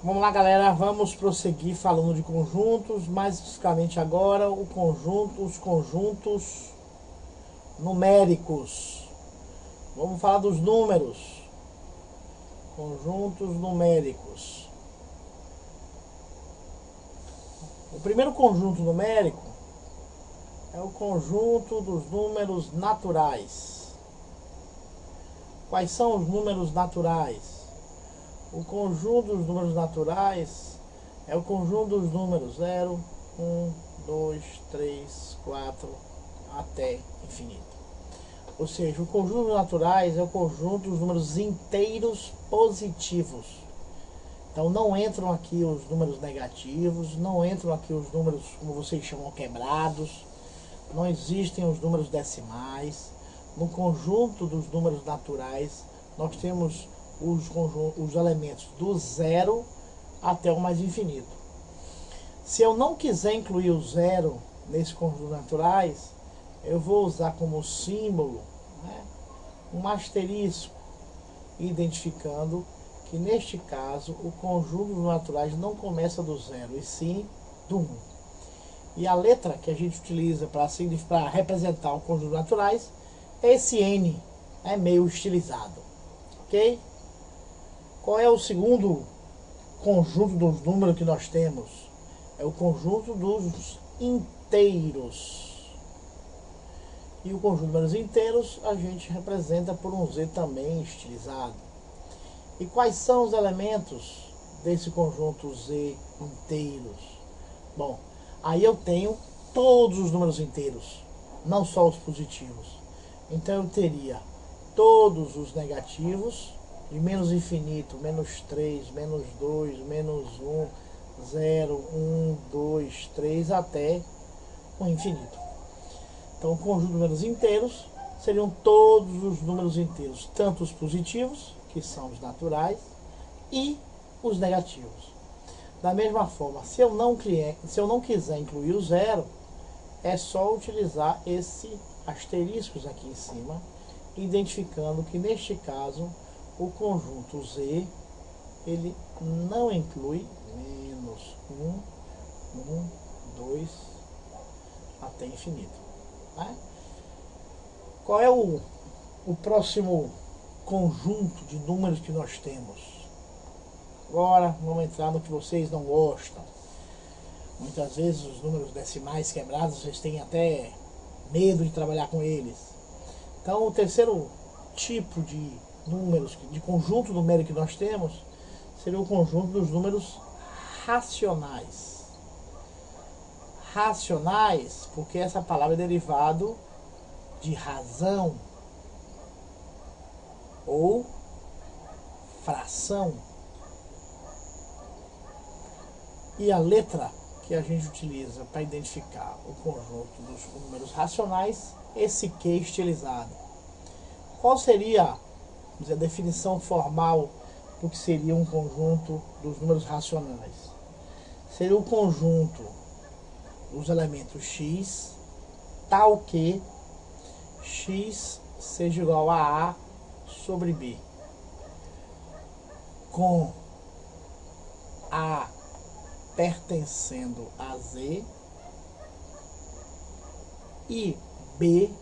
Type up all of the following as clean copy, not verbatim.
Vamos lá, galera, vamos prosseguir falando de conjuntos, mais especificamente agora os conjuntos numéricos. Vamos falar dos números. Conjuntos numéricos. O primeiro conjunto numérico é o conjunto dos números naturais. Quais são os números naturais? O conjunto dos números naturais é o conjunto dos números 0, 1, 2, 3, 4, até infinito. Ou seja, o conjunto dos naturais é o conjunto dos números inteiros positivos. Então não entram aqui os números negativos, não entram aqui os números, como vocês chamam, quebrados, não existem os números decimais. No conjunto dos números naturais, nós temos os elementos do zero até o mais infinito. Se eu não quiser incluir o zero nesse conjunto naturais, eu vou usar como símbolo, um asterisco, identificando que neste caso o conjunto dos naturais não começa do zero, e sim do 1. E a letra que a gente utiliza para representar o conjunto dos naturais é esse N, é meio estilizado, ok? Qual é o segundo conjunto dos números que nós temos? É o conjunto dos inteiros. E o conjunto dos números inteiros a gente representa por um Z também estilizado. E quais são os elementos desse conjunto Z inteiros? Bom, aí eu tenho todos os números inteiros, não só os positivos. Então eu teria todos os negativos, de menos infinito, menos 3, menos 2, menos 1, 0, 1, 2, 3, até o infinito. Então o conjunto de números inteiros seriam todos os números inteiros, tanto os positivos, que são os naturais, e os negativos. Da mesma forma, se eu não quiser incluir o zero, é só utilizar esse asteriscos aqui em cima, identificando que neste caso o conjunto Z ele não inclui menos 1, 2 até infinito. Qual é o próximo conjunto de números que nós temos? Agora vamos entrar no que vocês não gostam. Muitas vezes os números decimais quebrados, vocês têm até medo de trabalhar com eles. Então o terceiro tipo de números, de conjunto numérico que nós temos, seria o conjunto dos números racionais. Racionais, porque essa palavra é derivado de razão ou fração. E a letra que a gente utiliza para identificar o conjunto dos números racionais, esse Q estilizado. Qual seria a definição formal do que seria um conjunto dos números racionais? Seria o conjunto dos elementos x, tal que x seja igual a A sobre B, com A pertencendo a Z e B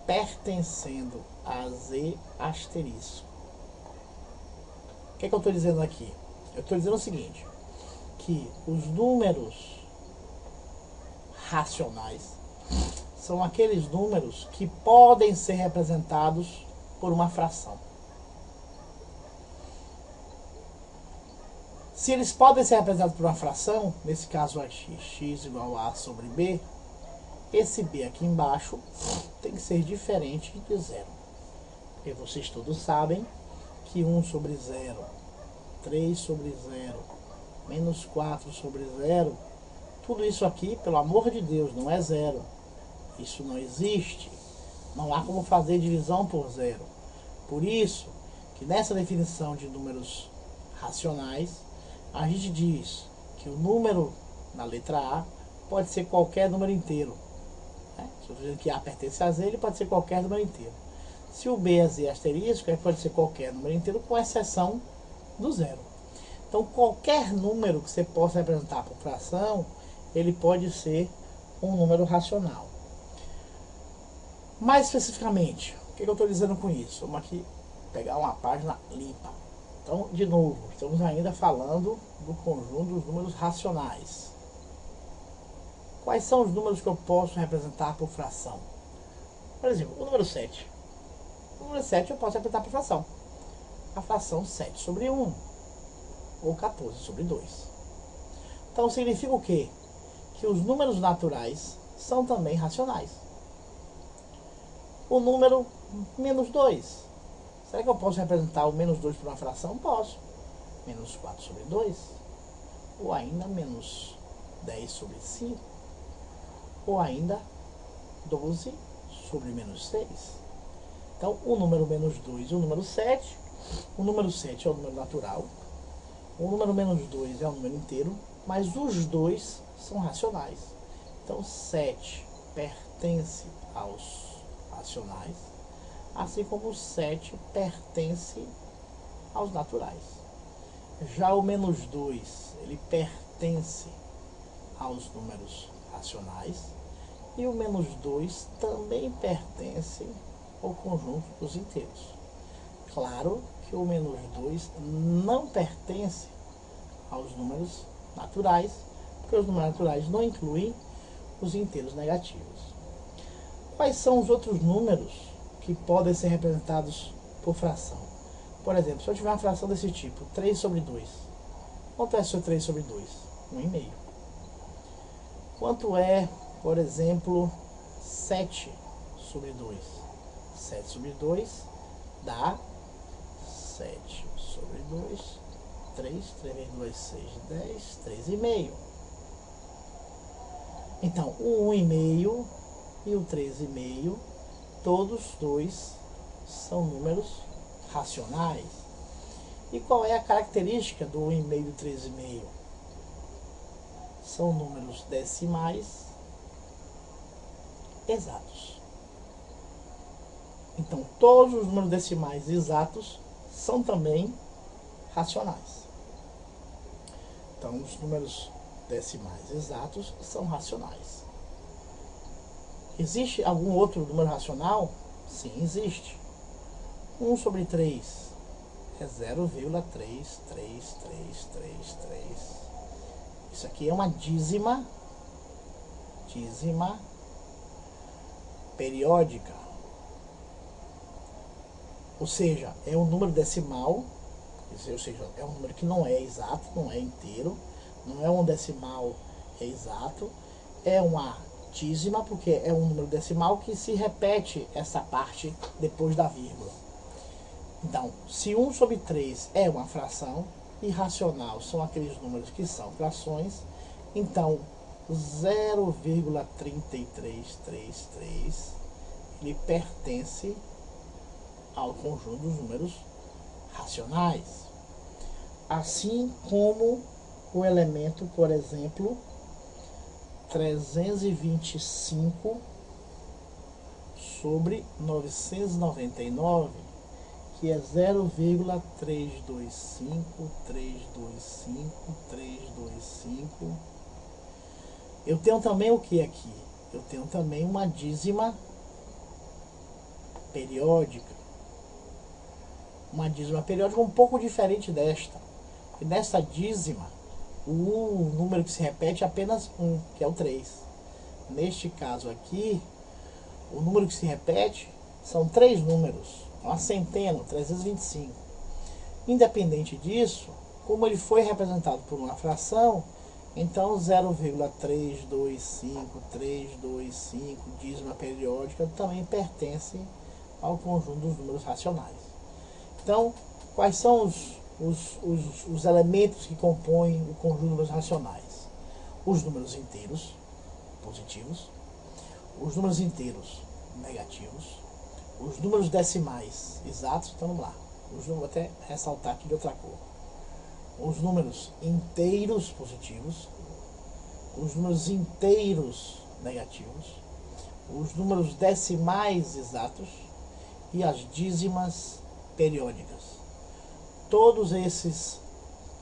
pertencendo a Z asterisco. O que é que eu estou dizendo aqui? Eu estou dizendo o seguinte, que os números racionais são aqueles números que podem ser representados por uma fração. Se eles podem ser representados por uma fração, nesse caso é x igual a sobre b, esse b aqui embaixo tem que ser diferente de zero. Porque vocês todos sabem que 1 sobre 0, 3 sobre 0, menos 4 sobre 0, tudo isso aqui, pelo amor de Deus, não é zero. Isso não existe. Não há como fazer divisão por zero. Por isso que nessa definição de números racionais, a gente diz que o número na letra A pode ser qualquer número inteiro. Se eu dizer que A pertence a Z, ele pode ser qualquer número inteiro. Se o B é Z asterisco, ele pode ser qualquer número inteiro, com exceção do zero. Então, qualquer número que você possa representar por fração, ele pode ser um número racional. Mais especificamente, o que eu estou dizendo com isso? Vamos aqui pegar uma página limpa. Então, de novo, estamos ainda falando do conjunto dos números racionais. Quais são os números que eu posso representar por fração? Por exemplo, o número 7. O número 7 eu posso representar por fração. A fração 7 sobre 1, ou 14 sobre 2. Então, significa o quê? Que os números naturais são também racionais. O número menos 2. Será que eu posso representar o menos 2 por uma fração? Posso. Menos 4 sobre 2. Ou ainda menos 10 sobre 5. Ou ainda 12 sobre menos 6. Então, o número menos 2 e o número 7. O número 7 é o número natural. O número menos 2 é o número inteiro. Mas os dois são racionais. Então, 7 pertence aos racionais, assim como o 7 pertence aos naturais. Já o menos 2, ele pertence aos números racionais, e o menos 2 também pertence ao conjunto dos inteiros. Claro que o menos 2 não pertence aos números naturais, porque os números naturais não incluem os inteiros negativos. Quais são os outros números que podem ser representados por fração? Por exemplo, se eu tiver uma fração desse tipo, 3 sobre 2. Quanto é seu 3 sobre 2? 1,5. Quanto é, por exemplo, 7 sobre 2? 7 sobre 2 dá 7 sobre 2, 3 vezes 2, 6, 10, 3,5. Então, o 1,5 e o 3,5, todos dois são números racionais. E qual é a característica do 1,5 e do 3,5? São números decimais exatos. Então, todos os números decimais exatos são também racionais. Então, os números decimais exatos são racionais. Existe algum outro número racional? Sim, existe. 1 sobre 3 é 0,3333. Isso aqui é uma dízima periódica. Ou seja, é um número decimal, ou seja, é um número que não é exato, não é inteiro, não é um decimal exato, é uma dízima, porque é um número decimal que se repete essa parte depois da vírgula. Então, se 1 sobre 3 é uma fração, e racional são aqueles números que são frações, então 0,3333 ele pertence ao conjunto dos números racionais. Assim como o elemento, por exemplo, 325 sobre 999, que é 0,325. Eu tenho também o que aqui? Eu tenho também uma dízima periódica. Uma dízima periódica um pouco diferente desta. E nessa dízima, o número que se repete é apenas um, que é o 3. Neste caso aqui, o número que se repete são 3 números, uma centena, 325. Independente disso, como ele foi representado por uma fração, então 0,325325 dízima periódica também pertence ao conjunto dos números racionais. Então, quais são os elementos que compõem o conjunto de números racionais? Os números inteiros positivos, os números inteiros negativos, os números decimais exatos, então vamos lá, vou até ressaltar aqui de outra cor, os números inteiros positivos, os números inteiros negativos, os números decimais exatos e as dízimas periódicas. Todos esses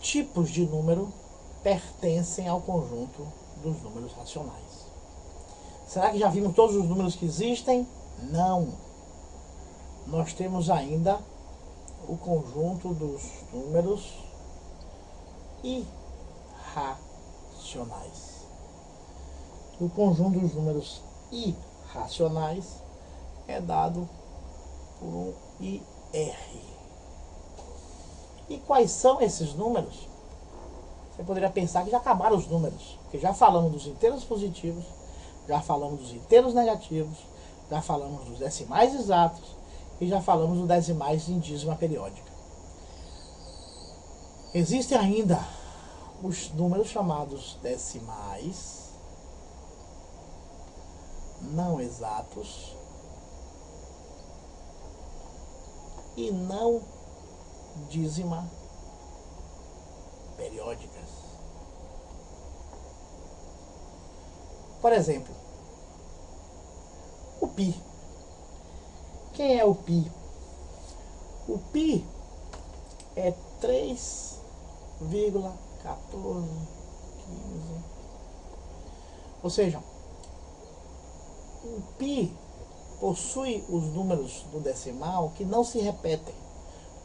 tipos de número pertencem ao conjunto dos números racionais. Será que já vimos todos os números que existem? Não. Nós temos ainda o conjunto dos números irracionais. O conjunto dos números irracionais é dado por um IR. E quais são esses números? Você poderia pensar que já acabaram os números, porque já falamos dos inteiros positivos, já falamos dos inteiros negativos, já falamos dos decimais exatos e já falamos dos decimais em dízima periódica. Existem ainda os números chamados decimais não exatos e não dízima periódicas. Por exemplo, o π. Quem é o π? O π é 3,1415. Ou seja, o π possui os números do decimal que não se repetem.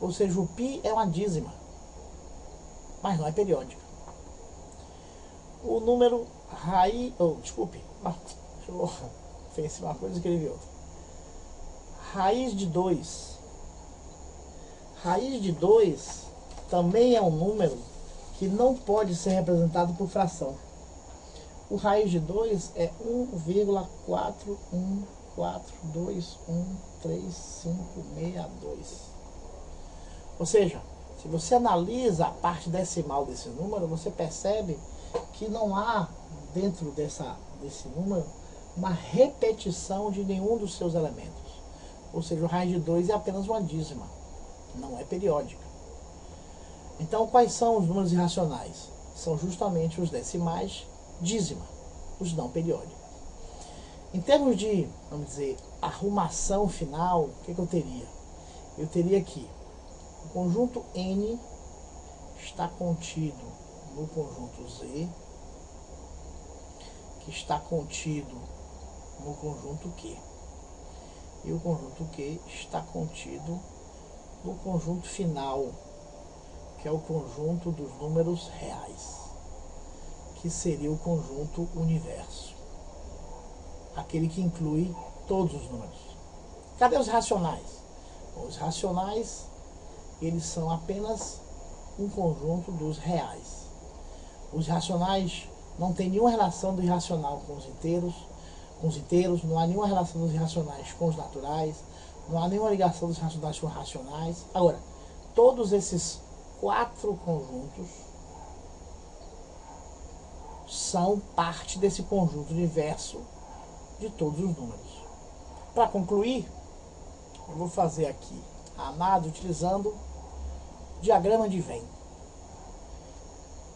Ou seja, o π é uma dízima, mas não é periódica. O número raiz... desculpe. Deixa eu pensar uma coisa e escrevi outra. Raiz de 2. Raiz de 2 também é um número que não pode ser representado por fração. O raiz de 2 é 1,414213562. Ou seja, se você analisa a parte decimal desse número, você percebe que não há dentro desse número uma repetição de nenhum dos seus elementos. Ou seja, o raiz de 2 é apenas uma dízima, não é periódica. Então, quais são os números irracionais? São justamente os decimais dízima, os não periódicos. Em termos de, vamos dizer, arrumação final, o que eu teria? Eu teria que o conjunto N está contido no conjunto Z, que está contido no conjunto Q. E o conjunto Q está contido no conjunto final, que é o conjunto dos números reais, que seria o conjunto universo, aquele que inclui todos os números. Cadê os racionais? Os racionais, eles são apenas um conjunto dos reais. Os racionais não tem nenhuma relação do irracional com os inteiros, não há nenhuma relação dos irracionais com os naturais, não há nenhuma ligação dos racionais com os racionais. Agora, todos esses 4 conjuntos são parte desse conjunto universo de todos os números. Para concluir, eu vou fazer aqui a análise utilizando o diagrama de Venn.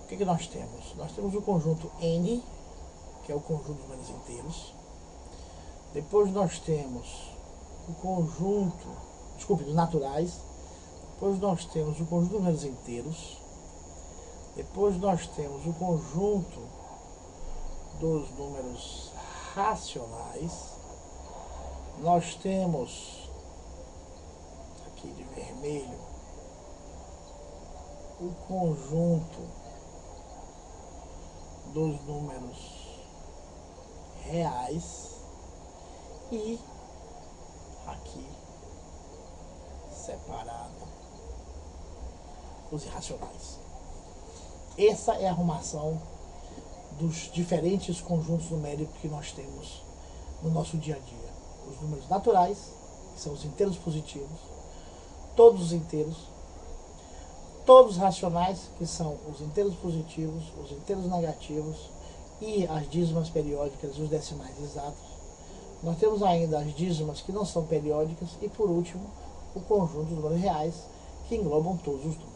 O que nós temos? Nós temos o conjunto N, que é o conjunto dos números inteiros. Depois nós temos o conjunto, dos naturais. Depois nós temos o conjunto dos números inteiros. Depois nós temos o conjunto dos números racionais. Nós temos, aqui de vermelho, o conjunto dos números reais e aqui separado os irracionais. Essa é a arrumação dos diferentes conjuntos numéricos que nós temos no nosso dia a dia. Os números naturais, que são os inteiros positivos, todos os inteiros, todos os racionais, que são os inteiros positivos, os inteiros negativos e as dízimas periódicas e os decimais exatos. Nós temos ainda as dízimas que não são periódicas e, por último, o conjunto dos números reais, que englobam todos os números.